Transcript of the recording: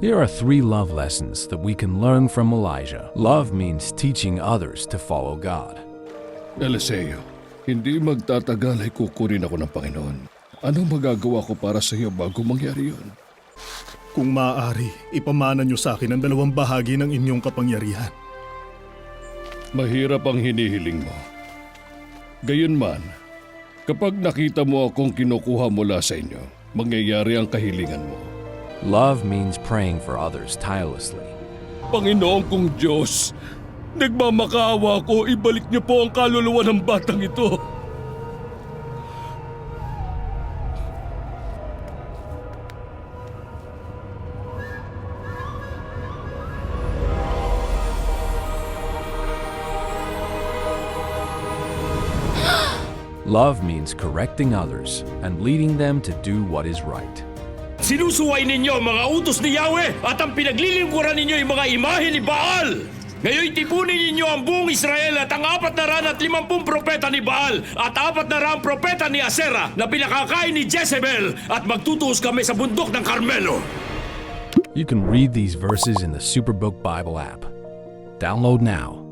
Here are 3 love lessons that we can learn from Elijah. Love means teaching others to follow God. Eliseo, hindi magtatagal ay kukunin ako ng Panginoon. Anong magagawa ko para sa iyo bago mangyari yun? Kung maaari, ipamana niyo sa akin ang 2 bahagi ng inyong kapangyarihan. Mahirap ang hinihiling mo. Gayunman, kapag nakita mo akong kinukuha mula sa inyo, mangyayari ang kahilingan mo. Love means praying for others tirelessly. Panginoon kong Diyos, nagmamakaawa ko, ibalik niyo po ang kaluluwa ng batang ito. Love means correcting others and leading them to do what is right. Sinusuway ninyo ang mga utos ni Yahweh at ang pinaglilingkuran ninyo yung mga imahe ni Baal. Ngayon tipunin ninyo ang buong Israel at ang 450 propeta ni Baal at 400 propeta ni Asera na pinakakain ni Jezebel at magtutuos kami sa bundok ng Carmelo. You can read these verses in the Superbook Bible app. Download now.